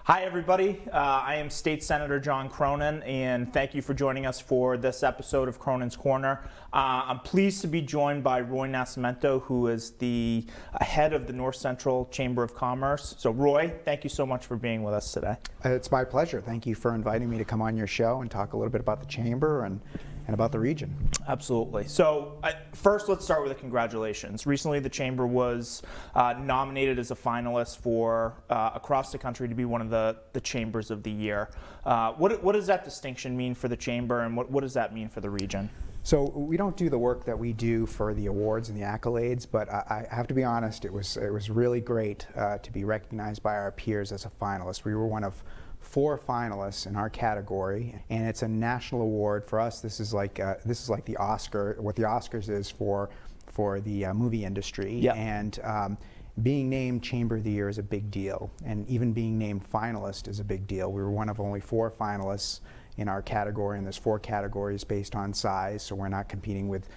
Hi, everybody. I am State Senator John Cronin, and thank you for joining us for this episode of Cronin's Corner. I'm pleased to be joined by Roy Nascimento, who is the head of the North Central Chamber of Commerce. So, Roy, thank you so much for being with us today. It's my pleasure. Thank you for inviting me to come on your show and talk a little bit about the Chamber and about the region. Absolutely. So first, let's start with the congratulations. Recently, the Chamber was nominated as a finalist for across the country to be one of the Chambers of the Year. What does that distinction mean for the Chamber, and what does that mean for the region? So we don't do the work that we do for the awards and the accolades, but I have to be honest, it was really great to be recognized by our peers as a finalist. We were one of 4 finalists in our category, and it's a national award for us. This is like the Oscar, what the Oscars is for the movie industry. Yep. And being named Chamber of the Year is a big deal, and even being named finalist is a big deal. We were one of only 4 finalists in our category, and there's 4 categories based on size, so we're not competing with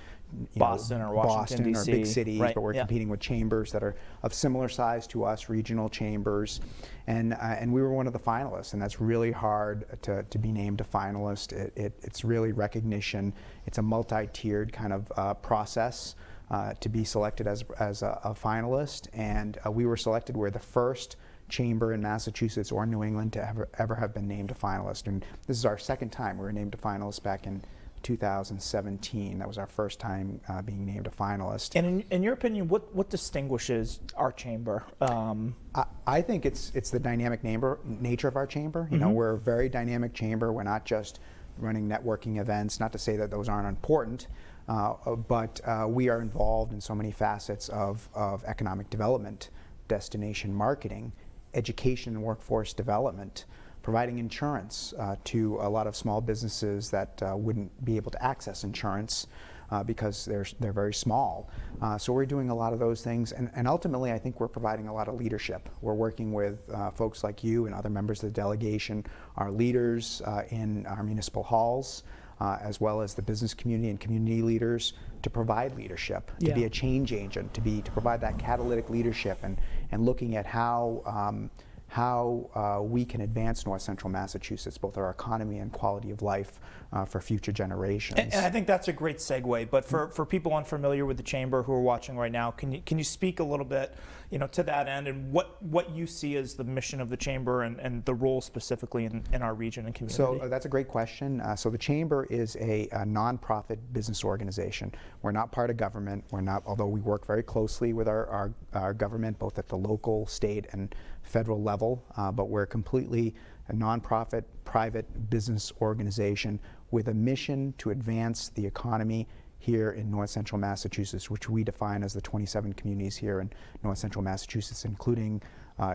Boston or Washington, Boston or big cities, right, but we're yeah. competing with chambers that are of similar size to us, regional chambers, and we were one of the finalists, and that's really hard to be named a finalist. It's really recognition. It's a multi-tiered kind of process to be selected as a finalist, and we were selected. We're the first chamber in Massachusetts or New England to ever have been named a finalist, and this is our 2nd time. We were named a finalist back in 2017. That was our first time being named a finalist. And in your opinion, what distinguishes our chamber? I think it's the dynamic nature of our chamber. You know, we're a very dynamic chamber. We're not just running networking events. Not to say that those aren't important, but we are involved in so many facets of economic development, destination marketing, education and workforce development, providing insurance to a lot of small businesses that wouldn't be able to access insurance because they're very small. So we're doing a lot of those things, and ultimately I think we're providing a lot of leadership. We're working with folks like you and other members of the delegation, our leaders in our municipal halls, as well as the business community and community leaders, to provide leadership, to be a change agent, to provide that catalytic leadership, and looking at how we can advance North Central Massachusetts, both our economy and quality of life for future generations. And I think that's a great segue, but for people unfamiliar with the Chamber who are watching right now, can you speak a little bit to that end, and what you see as the mission of the Chamber and the role specifically in our region and community? So that's a great question. So the Chamber is a nonprofit business organization. We're not part of government. We're not, although we work very closely with our government, both at the local, state, and federal level, but we're completely a nonprofit, private business organization with a mission to advance the economy here in North Central Massachusetts, which we define as the 27 communities here in North Central Massachusetts, including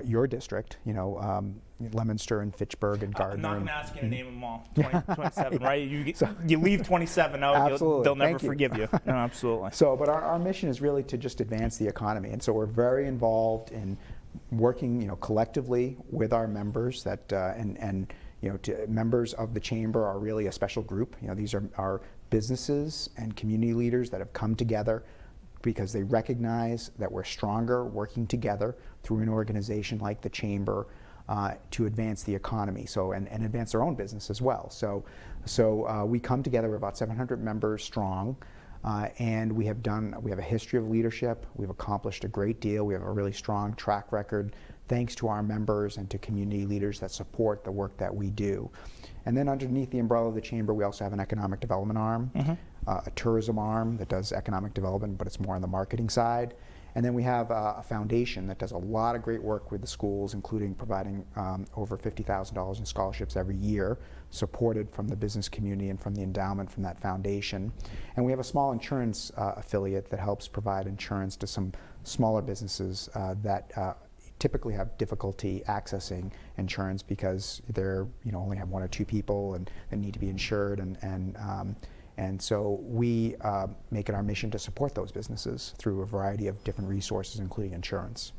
your district, Leominster and Fitchburg and Gardner. I'm not going to ask you to name them all, 27, right? You leave 27 out, they'll never forgive you. No, absolutely. So, but our mission is really to just advance the economy, and so we're very involved in working, collectively with our members. That members of the Chamber are really a special group. These are businesses and community leaders that have come together because they recognize that we're stronger working together through an organization like the Chamber to advance the economy, and advance their own business as well. So we come together. We're about 700 members strong. And we have a history of leadership. We've accomplished a great deal. We have a really strong track record thanks to our members and to community leaders that support the work that we do. And then underneath the umbrella of the Chamber, we also have an economic development arm, a tourism arm that does economic development, but it's more on the marketing side. And then we have a foundation that does a lot of great work with the schools, including providing over $50,000 in scholarships every year, supported from the business community and from the endowment from that foundation. And we have a small insurance affiliate that helps provide insurance to some smaller businesses that typically have difficulty accessing insurance because they're only have 1 or 2 people and need to be insured, and so we make it our mission to support those businesses through a variety of different resources, including insurance.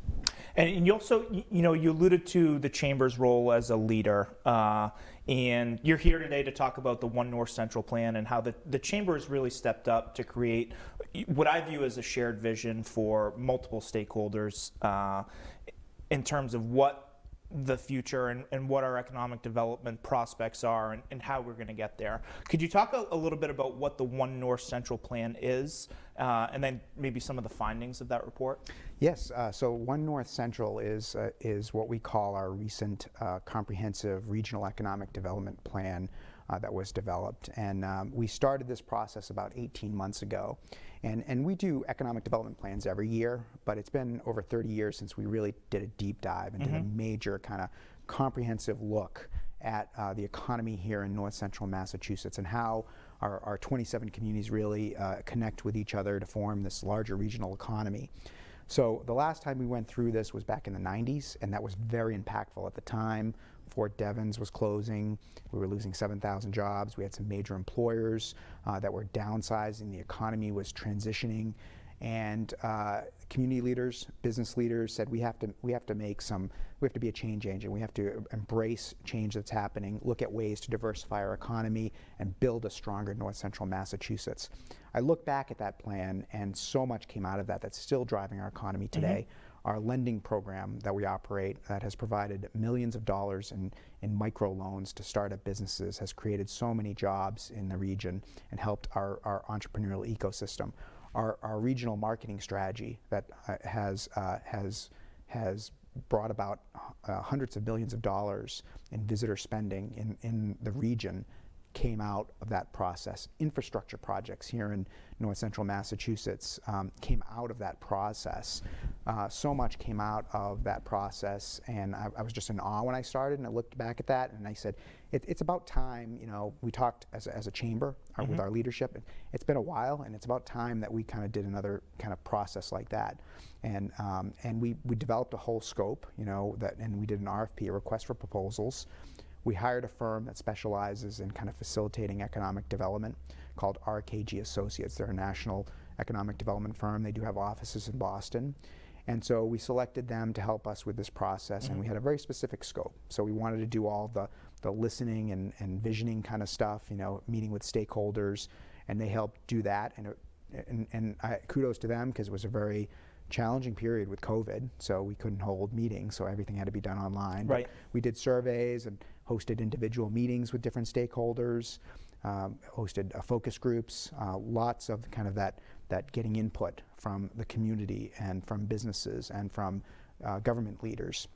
And you also, you alluded to the Chamber's role as a leader, and you're here today to talk about the One North Central plan and how the Chamber has really stepped up to create what I view as a shared vision for multiple stakeholders in terms of what the future and what our economic development prospects are and how we're going to get there. Could you talk a little bit about what the One North Central Plan is, and then maybe some of the findings of that report? Yes, so One North Central is what we call our recent comprehensive regional economic development plan that was developed. And we started this process about 18 months ago. And we do economic development plans every year, but it's been over 30 years since we really did a deep dive and did a major kind of comprehensive look at the economy here in North Central Massachusetts and how our 27 communities really connect with each other to form this larger regional economy. So the last time we went through this was back in the 90s, and that was very impactful at the time. Fort Devens was closing. We were losing 7,000 jobs. We had some major employers that were downsizing. The economy was transitioning. And community leaders, business leaders said we have to be a change agent. We have to embrace change that's happening, look at ways to diversify our economy, and build a stronger North Central Massachusetts. I look back at that plan, and so much came out of that that's still driving our economy today. Our lending program that we operate that has provided millions of dollars in microloans to startup businesses has created so many jobs in the region and helped our entrepreneurial ecosystem. Our regional marketing strategy that has brought about hundreds of millions of dollars in visitor spending in the region came out of that process. Infrastructure projects here in North Central Massachusetts came out of that process. So much came out of that process, and I was just in awe when I started, and I looked back at that, and I said, it's about time, we talked as a chamber with our leadership, and it's been a while, and it's about time that we kind of did another kind of process like that. And we developed a whole scope, and we did an RFP, a request for proposals. We hired a firm that specializes in kind of facilitating economic development called RKG Associates. They're a national economic development firm. They do have offices in Boston. And so we selected them to help us with this process, and we had a very specific scope. So we wanted to do all the listening and visioning kind of stuff, meeting with stakeholders, and they helped do that. And kudos to them, because it was a very challenging period with COVID, so we couldn't hold meetings, so everything had to be done online. Right. But we did surveys and hosted individual meetings with different stakeholders, hosted focus groups, lots of kind of that getting input from the community and from businesses and from government leaders.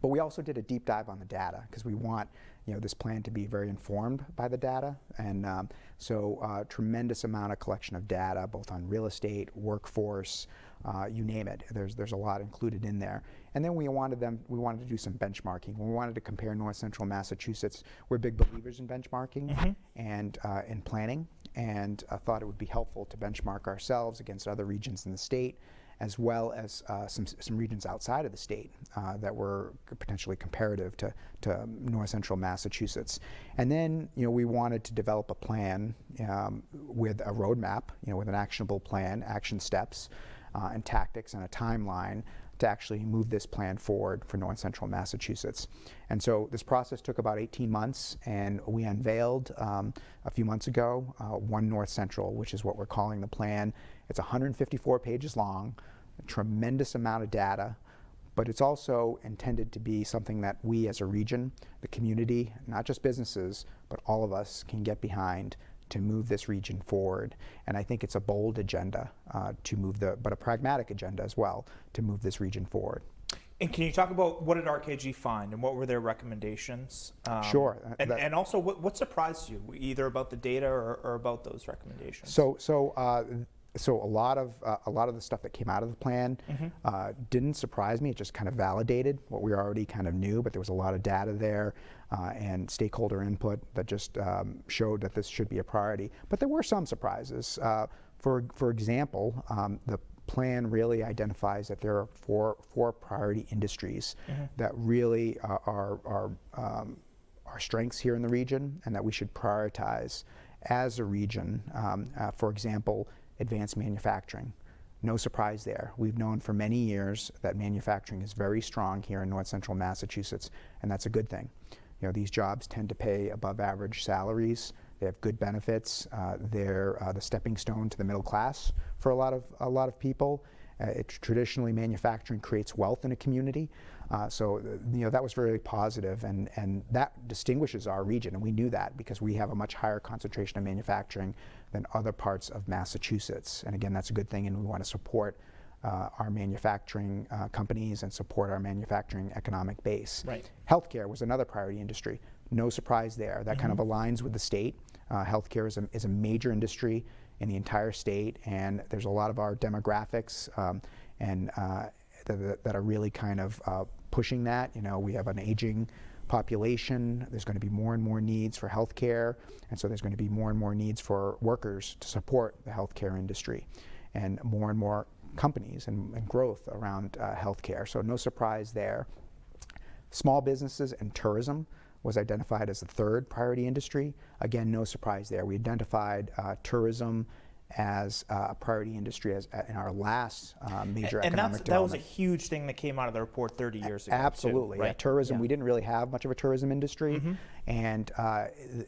But we also did a deep dive on the data, because we want this plan to be very informed by the data, and so tremendous amount of collection of data, both on real estate, workforce, you name it. There's a lot included in there. And then we wanted to do some benchmarking. We wanted to compare North Central Massachusetts. We're big believers in benchmarking and in planning, and thought it would be helpful to benchmark ourselves against other regions in the state, as well as some regions outside of the state that were potentially comparative to North Central Massachusetts. And then we wanted to develop a plan with a roadmap, with an actionable plan, action steps, and tactics, and a timeline to actually move this plan forward for North Central Massachusetts. And so this process took about 18 months, and we unveiled a few months ago One North Central, which is what we're calling the plan. It's 154 pages long, a tremendous amount of data, but it's also intended to be something that we as a region, the community, not just businesses, but all of us can get behind to move this region forward. And I think it's a bold agenda but a pragmatic agenda as well, to move this region forward. And can you talk about what did RKG find and what were their recommendations? Sure. And also, what surprised you, either about the data or about those recommendations? So a lot of the stuff that came out of the plan didn't surprise me. It just kind of validated what we already kind of knew, but there was a lot of data there and stakeholder input that just showed that this should be a priority. But there were some surprises. For example, the plan really identifies that there are four priority industries that really are our strengths here in the region, and that we should prioritize as a region. For example, advanced manufacturing. No surprise there. We've known for many years that manufacturing is very strong here in North Central Massachusetts, and that's a good thing. These jobs tend to pay above average salaries. They have good benefits. They're the stepping stone to the middle class for a lot of people, Traditionally, manufacturing creates wealth in a community. So that was very positive, and that distinguishes our region, and we knew that because we have a much higher concentration of manufacturing than other parts of Massachusetts. And again, that's a good thing, and we want to support our manufacturing companies and support our manufacturing economic base. Right. Healthcare was another priority industry. No surprise there. That kind of aligns with the state. Healthcare is a major industry in the entire state, and there's a lot of our demographics that are really kind of pushing that. We have an aging population. There's going to be more and more needs for healthcare, and so there's going to be more and more needs for workers to support the healthcare industry, and more companies and growth around healthcare. So no surprise there. Small businesses and tourism was identified as the third priority industry. Again, no surprise there. We identified tourism as a priority industry in our last major economic development. That was a huge thing that came out of the report 30 years ago. Absolutely, too, right? Yeah. Tourism. We didn't really have much of a tourism industry, and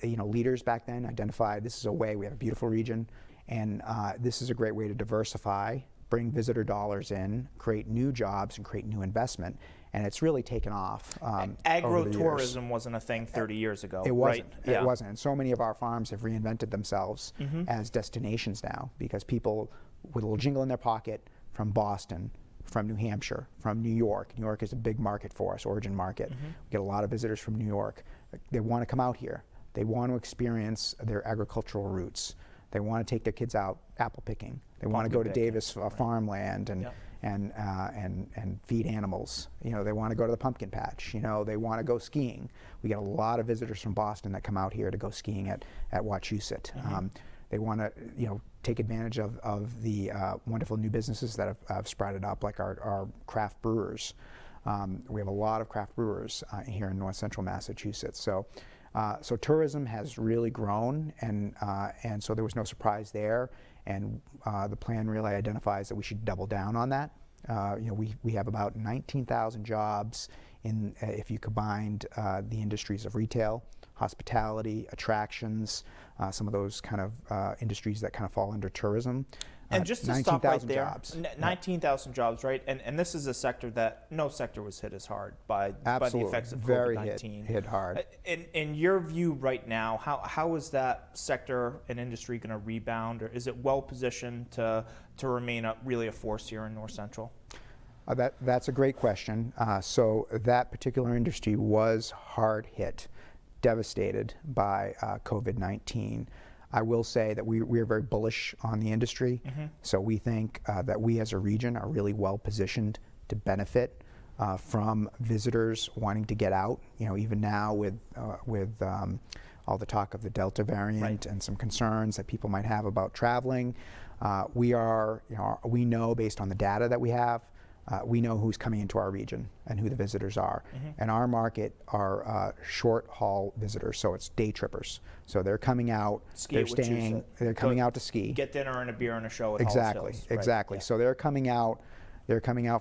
leaders back then identified this is a way. We have a beautiful region, and this is a great way to diversify, bring visitor dollars in, create new jobs, and create new investment. And it's really taken off. Agro-tourism wasn't a thing 30 years ago. It wasn't. Right? It wasn't. And so many of our farms have reinvented themselves as destinations now, because people with a little jingle in their pocket from Boston, from New Hampshire, from New York. New York is a big market for us, origin market. We get a lot of visitors from New York. They want to come out here. They want to experience their agricultural roots. They want to take their kids out apple picking. They want to go to Davis farmland and feed animals. They want to go to the pumpkin patch. They want to go skiing. We get a lot of visitors from Boston that come out here to go skiing at Wachusett. They want to take advantage of the wonderful new businesses that have sprouted up, like our craft brewers. We have a lot of craft brewers here in north central Massachusetts. So tourism has really grown, and so there was no surprise there. And the plan really identifies that we should double down on that. We have about 19,000 jobs if you combined the industries of retail, hospitality, attractions, some of those kind of industries that kind of fall under tourism. And just to stop right there, jobs. 19,000 jobs, right? And this is a sector that no sector was hit as hard by the effects of COVID-19. Very hit hard. In your view right now, how is that sector and industry going to rebound, or is it well positioned to remain really a force here in North Central? That's a great question. So that particular industry was hard hit, devastated by COVID-19. I will say that we are very bullish on the industry. So we think that we as a region are really well positioned to benefit from visitors wanting to get out. Even now with all the talk of the Delta variant and some concerns that people might have about traveling, we know based on the data that we have, we know who's coming into our region and who the visitors are. And our market are short haul visitors, so it's day trippers. So they're coming out, they're staying, they're coming out to ski. Get dinner and a beer and a show at Exactly, Hills, exactly. Right? So they're coming out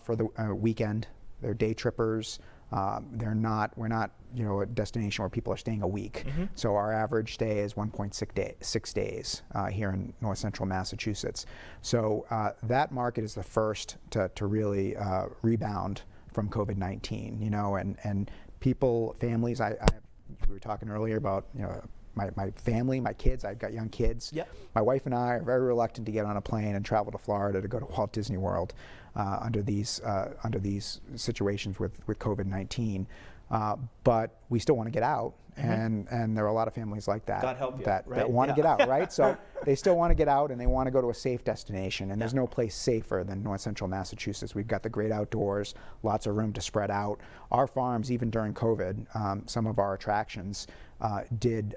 for the weekend. They're day trippers. We're not a destination where people are staying a week. So our average stay is 1.6 days here in north central Massachusetts. So that market is the first to really rebound from COVID-19. And people, families. We were talking earlier about my family, my kids. I've got young kids. Yep. My wife and I are very reluctant to get on a plane and travel to Florida to go to Walt Disney World under these situations with COVID-19. But we still want to get out, and there are a lot of families like that God help you, that right? want to get out, right? So they still want to get out, and they want to go to a safe destination, and there's no place safer than north central Massachusetts. We've got the great outdoors, lots of room to spread out. Our farms, even during COVID, some of our attractions did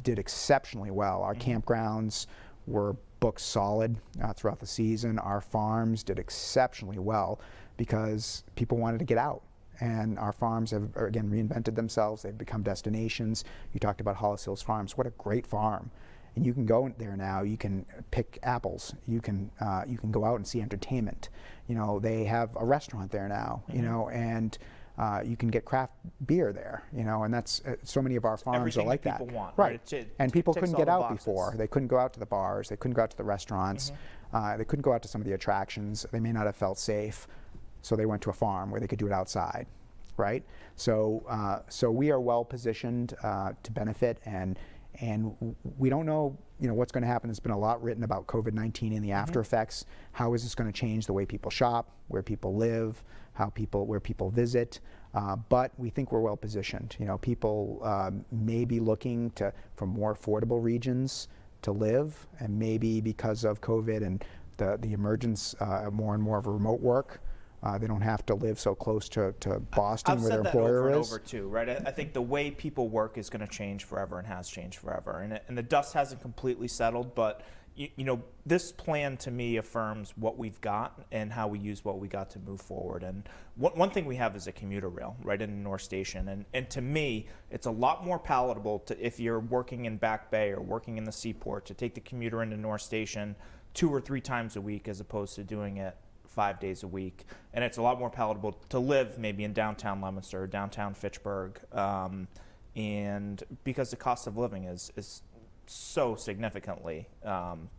exceptionally well. Our campgrounds were booked solid throughout the season. Our farms did exceptionally well because people wanted to get out. And our farms have, again, reinvented themselves. They've become destinations. You talked about Hollis Hills Farms. What a great farm. And you can go there now. You can pick apples. You can go out and see entertainment. They have a restaurant there now, and you can get craft beer there, and that's so many of our farms Everything are like that that. people want, Right. And people ticks couldn't all get the out boxes. before. They couldn't go out to the bars. They couldn't go out to the restaurants. They couldn't go out to some of the attractions. They may not have felt safe, so they went to a farm where they could do it outside, right? So we are well positioned to benefit, and we don't know, what's going to happen. There's been a lot written about COVID-19 and the after effects. How is this going to change the way people shop, where people live, where people visit? But we think we're well positioned. People may be looking for more affordable regions to live, and maybe because of COVID and the emergence more and more of remote work, they don't have to live so close to Boston, where their employer is. I've said that over and over too, right? I think the way people work is going to change forever and has changed forever. And the dust hasn't completely settled, but this plan to me affirms what we've got and how we use what we got to move forward. And one thing we have is a commuter rail right in North Station. And to me, it's a lot more palatable if you're working in Back Bay or working in the Seaport, to take the commuter into North Station 2 or 3 times a week as opposed to doing it 5 days a week. And it's a lot more palatable to live maybe in downtown Leominster or downtown Fitchburg. And because the cost of living is so significantly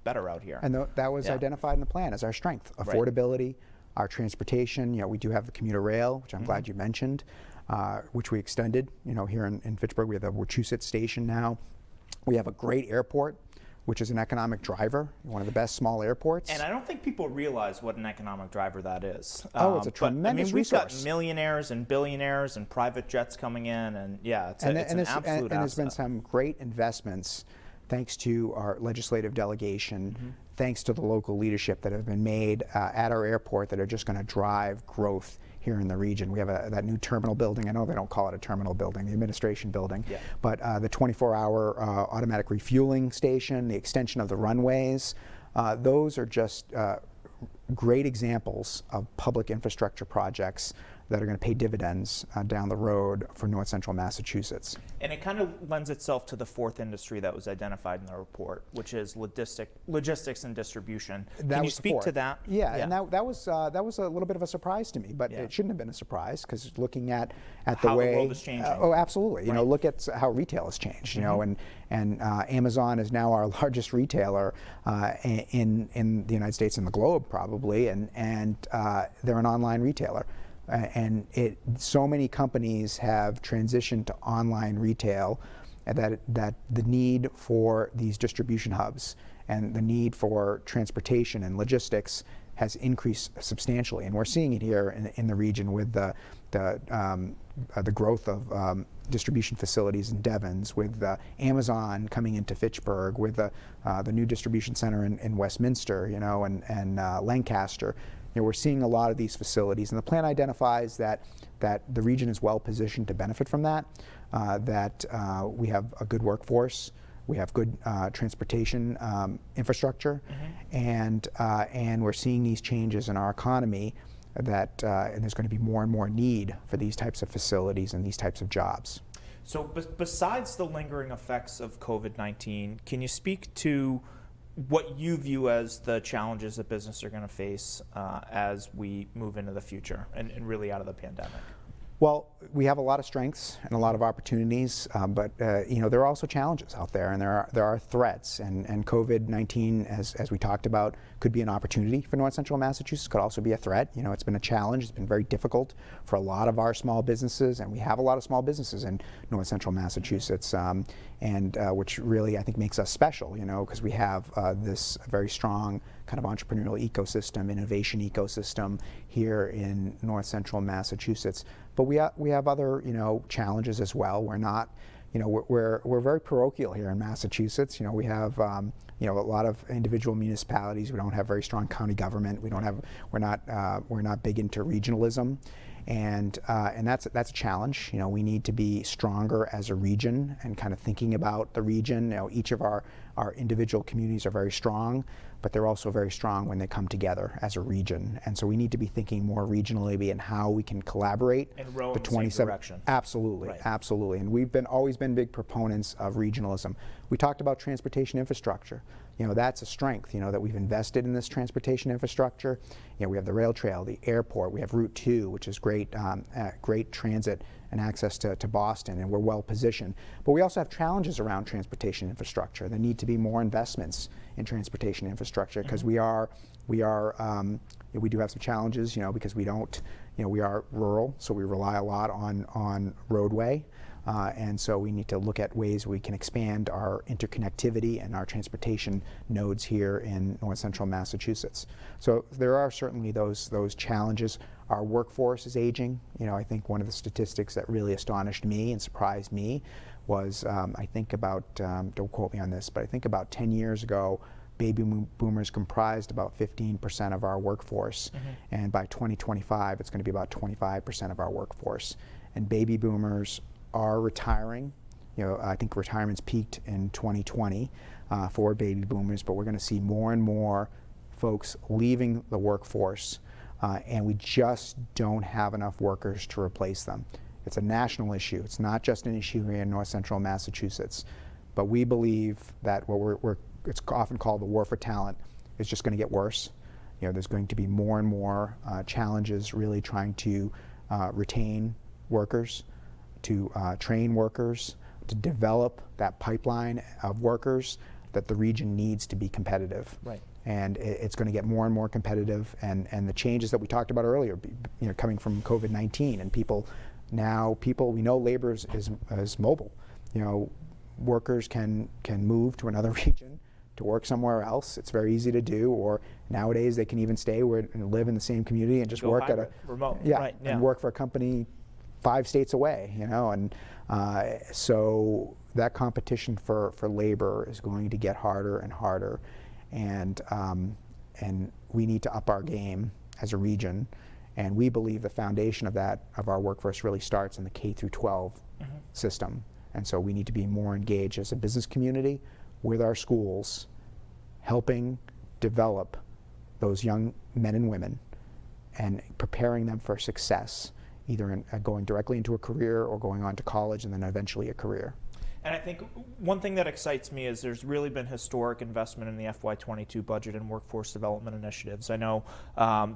better out here. And that was identified in the plan as our strength: affordability, our transportation. We do have the commuter rail, which I'm glad you mentioned, which we extended. Here in Fitchburg, we have the Wachusett station now. We have a great airport, which is an economic driver, one of the best small airports. And I don't think people realize what an economic driver that is. It's a tremendous resource. We've got millionaires and billionaires and private jets coming in, and it's an absolute asset. And there's been some great investments, thanks to our legislative delegation, thanks to the local leadership, that have been made at our airport, that are just going to drive growth here in the region. We have that new terminal building. I know they don't call it a terminal building, the administration building, but the 24-hour automatic refueling station, the extension of the runways, those are just great examples of public infrastructure projects that are going to pay dividends down the road for North Central Massachusetts. And it kind of lends itself to the fourth industry that was identified in the report, which is logistics and distribution. Can you speak to that? Yeah, and that was a little bit of a surprise to me, but it shouldn't have been a surprise, because looking at the way the world is changing. Oh, absolutely. Look at how retail has changed. And Amazon is now our largest retailer in the United States and the globe, probably, and they're an online retailer. And so many companies have transitioned to online retail, that the need for these distribution hubs and the need for transportation and logistics has increased substantially. And we're seeing it here in the region with the growth of distribution facilities in Devens, with Amazon coming into Fitchburg, with the new distribution center in Westminster, and Lancaster. We're seeing a lot of these facilities, and the plan identifies that the region is well positioned to benefit from that, that we have a good workforce, we have good transportation infrastructure, and we're seeing these changes in our economy, and there's going to be more and more need for these types of facilities and these types of jobs. So besides the lingering effects of COVID-19, can you speak to what you view as the challenges that businesses are going to face as we move into the future and really out of the pandemic? Well, we have a lot of strengths and a lot of opportunities, but there are also challenges out there, and there are threats. And COVID-19, as we talked about, could be an opportunity for North Central Massachusetts. Could also be a threat. It's been a challenge. It's been very difficult for a lot of our small businesses, and we have a lot of small businesses in North Central Massachusetts, and which really, I think, makes us special. Because we have this very strong kind of entrepreneurial ecosystem, innovation ecosystem here in North Central Massachusetts. But we have other challenges as well. We're not, we're very parochial here in Massachusetts. We have a lot of individual municipalities. We don't have very strong county government. We're not big into regionalism. And that's a challenge. We need to be stronger as a region and kind of thinking about the region. Each of our individual communities are very strong, but they're also very strong when they come together as a region. And so we need to be thinking more regionally and how we can collaborate. And row in the same direction. Absolutely, right. Absolutely. And we've always been big proponents of regionalism. We talked about transportation infrastructure. that's a strength, that we've invested in this transportation infrastructure. We have the rail trail, the airport, we have Route 2, which is great, great transit and access to Boston, and we're well positioned. But we also have challenges around transportation infrastructure. There need to be more investments in transportation infrastructure because we do have some challenges, because we don't, we are rural, so we rely a lot on roadway. And so we need to look at ways we can expand our interconnectivity and our transportation nodes here in north central Massachusetts. So there are certainly those challenges. Our workforce is aging. I think one of the statistics that really astonished me and surprised me was, I think about, don't quote me on this, but I think about 10 years ago, baby boomers comprised about 15% of our workforce. And by 2025, it's going to be about 25% of our workforce. And baby boomers are retiring. I think retirement's peaked in 2020 for baby boomers, but we're going to see more and more folks leaving the workforce, and we just don't have enough workers to replace them. It's a national issue. It's not just an issue here in north central Massachusetts, but we believe that it's often called the war for talent is just going to get worse. There's going to be more and more challenges really trying to retain workers, to train workers, to develop that pipeline of workers that the region needs to be competitive. Right. And it's going to get more and more competitive, and the changes that we talked about earlier, coming from COVID-19, and we know labor is mobile. Workers can move to another region to work somewhere else. It's very easy to do, or nowadays they can even stay and live in the same community and just work hybrid, at remote. And work for a company 5 states away, and so that competition for labor is going to get harder and harder, and we need to up our game as a region, and we believe the foundation of our workforce really starts in the K through 12 system, and so we need to be more engaged as a business community with our schools, helping develop those young men and women and preparing them for success, either going directly into a career or going on to college and then eventually a career. And I think one thing that excites me is there's really been historic investment in the FY22 budget and workforce development initiatives. I know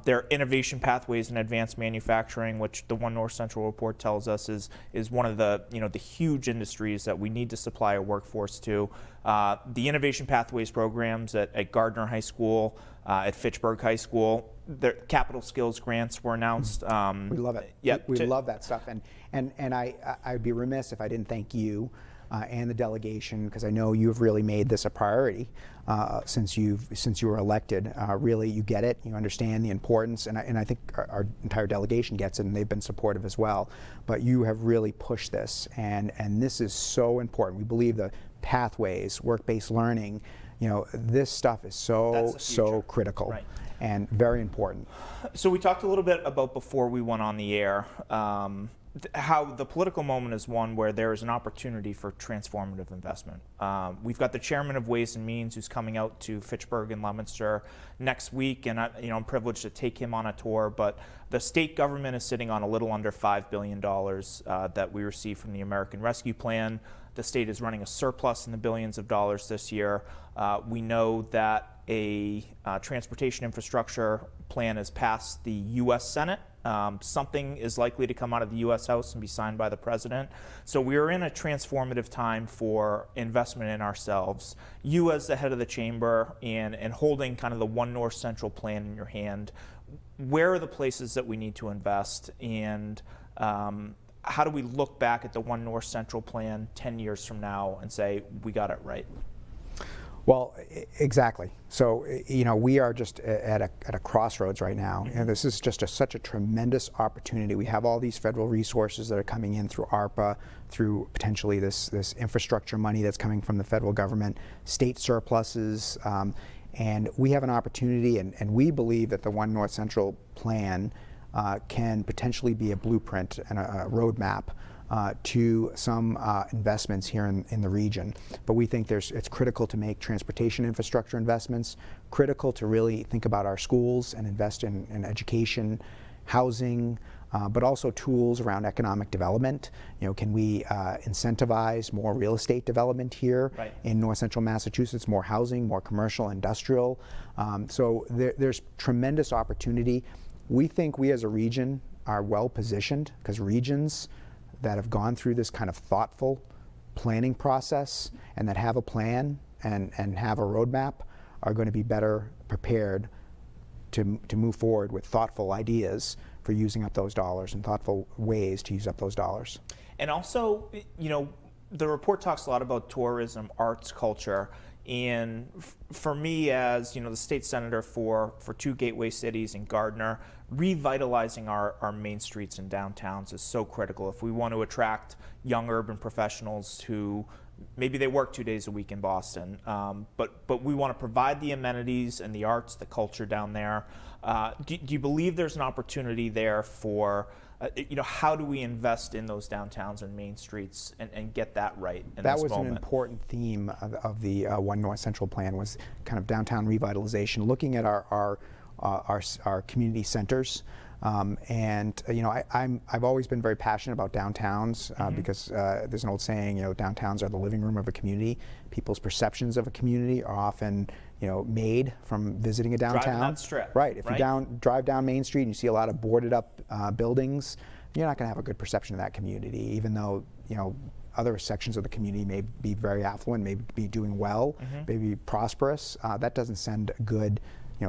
there are innovation pathways in advanced manufacturing, which the One North Central report tells us is one of the the huge industries that we need to supply a workforce to. The innovation pathways programs at Gardner High School, at Fitchburg High School, their capital skills grants were announced. We love it. We love that stuff, and I'd be remiss if I didn't thank you and the delegation, because I know you've really made this a priority since you were elected. Really, you get it. You understand the importance, and I think our entire delegation gets it, and they've been supportive as well. But you have really pushed this, and this is so important. We believe the pathways, work-based learning, this stuff is so critical. Right. And very important. So we talked a little bit about, before we went on the air, how the political moment is one where there is an opportunity for transformative investment. We've got the chairman of Ways and Means who's coming out to Fitchburg and Leominster next week, and I'm privileged to take him on a tour. But the state government is sitting on a little under $5 billion that we received from the American Rescue Plan. The state is running a surplus in the billions of dollars this year. We know that a transportation infrastructure plan has passed the U.S. Senate. Something is likely to come out of the U.S. House and be signed by the president. So we are in a transformative time for investment in ourselves. You, as the head of the chamber and holding kind of the One North Central plan in your hand, where are the places that we need to invest, and how do we look back at the One North Central plan 10 years from now and say, we got it right? Well, exactly. So, we are just at a crossroads right now, and this is just such a tremendous opportunity. We have all these federal resources that are coming in through ARPA, through potentially this infrastructure money that's coming from the federal government, state surpluses, and we have an opportunity, and we believe that the One North Central plan can potentially be a blueprint and a roadmap to some investments here in the region. But we think it's critical to make transportation infrastructure investments, critical to really think about our schools and invest in education, housing, but also tools around economic development. Can we incentivize more real estate development here in North Central Massachusetts, more housing, more commercial, industrial. So there's tremendous opportunity. We think we as a region are well positioned because regions that have gone through this kind of thoughtful planning process and that have a plan and have a roadmap are going to be better prepared to move forward with thoughtful ideas for using up those dollars and thoughtful ways to use up those dollars. And also, the report talks a lot about tourism, arts, culture, and for me as the state senator for two gateway cities in Gardner, revitalizing our main streets and downtowns is so critical if we want to attract young urban professionals who maybe they work 2 days a week in Boston, but we want to provide the amenities and the arts, the culture down there. Do you believe there's an opportunity there for, how do we invest in those downtowns and main streets and get that right in that this was moment? An important theme of the One North Central plan was kind of downtown revitalization, looking at our community centers. I've always been very passionate about downtowns because there's an old saying, downtowns are the living room of a community. People's perceptions of a community are often, made from visiting a downtown. Driving that strip. Right. If you drive down Main Street and you see a lot of boarded up buildings, you're not going to have a good perception of that community, even though, other sections of the community may be very affluent, may be doing well, may be prosperous. That doesn't send a good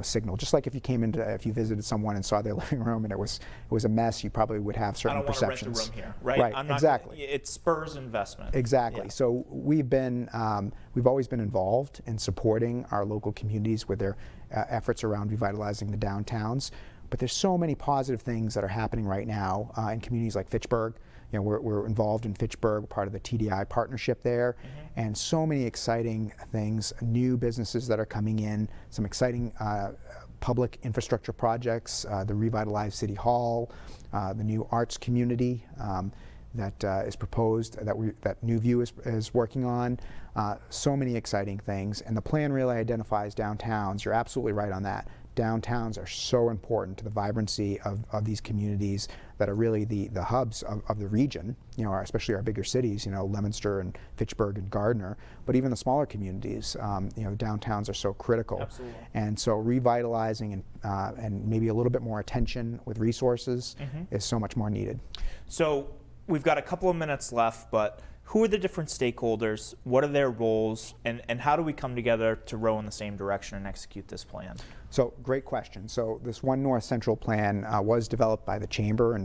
signal. Just like if you visited someone and saw their living room and it was a mess, you probably would have certain perceptions. I don't want to rent a room here, right? Right, exactly. It spurs investment. Exactly. Yeah. So we've always been involved in supporting our local communities with their efforts around revitalizing the downtowns. But there's so many positive things that are happening right now in communities like Fitchburg. We're involved in Fitchburg, part of the TDI partnership there, and so many exciting things, new businesses that are coming in, some exciting public infrastructure projects, the revitalized City Hall, the new arts community that is proposed, that New View is working on. So many exciting things, and the plan really identifies downtowns. You're absolutely right on that. Downtowns are so important to the vibrancy of these communities that are really the hubs of the region, especially our bigger cities, Leominster and Fitchburg and Gardner, but even the smaller communities, downtowns are so critical. Absolutely. And so revitalizing and maybe a little bit more attention with resources is so much more needed. So we've got a couple of minutes left, but who are the different stakeholders? What are their roles? And how do we come together to row in the same direction and execute this plan? So great question. So this One North Central plan was developed by the Chamber,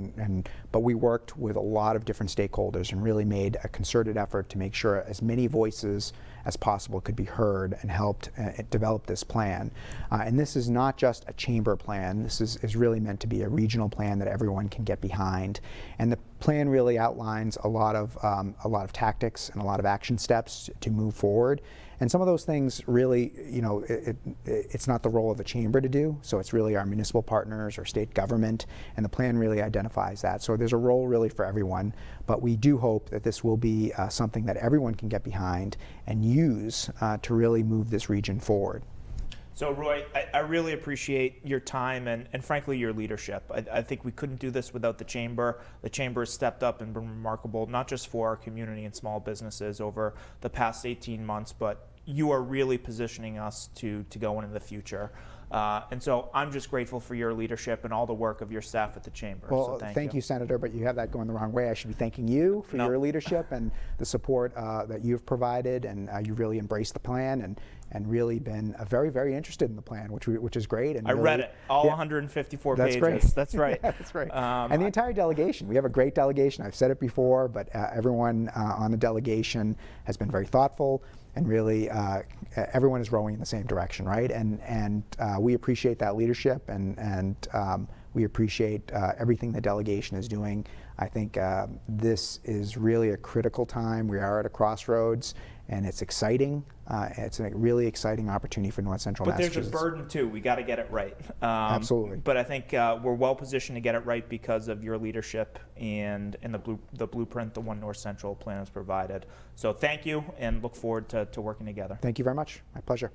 but we worked with a lot of different stakeholders and really made a concerted effort to make sure as many voices as possible could be heard and helped develop this plan. And this is not just a Chamber plan. This is really meant to be a regional plan that everyone can get behind. And the plan really outlines a lot of tactics and a lot of action steps to move forward. And some of those things really, it's not the role of the Chamber to do, so it's really our municipal partners or state government, and the plan really identifies that. So there's a role really for everyone, but we do hope that this will be something that everyone can get behind and use to really move this region forward. So Roy, I really appreciate your time and frankly your leadership. I think we couldn't do this without the Chamber. The Chamber has stepped up and been remarkable, not just for our community and small businesses over the past 18 months, but you are really positioning us to go into the future. And so I'm just grateful for your leadership and all the work of your staff at the Chamber. Well, so thank you, Senator, but you have that going the wrong way. I should be thanking you for your leadership and the support that you've provided, and you really embraced the plan and really been very, very interested in the plan, which is great. And I really, read it, all 154 that's pages. Great. That's right. Yeah, that's right. And the entire delegation. We have a great delegation. I've said it before, but everyone on the delegation has been very thoughtful. And really, everyone is rowing in the same direction, right? And we appreciate that leadership, and we appreciate everything the delegation is doing. I think this is really a critical time. We are at a crossroads, and it's exciting. It's a really exciting opportunity for North Central Massachusetts. But there's a burden too. We got to get it right. Absolutely. But I think we're well positioned to get it right because of your leadership and the blueprint the One North Central plan has provided. So thank you, and look forward to working together. Thank you very much. My pleasure.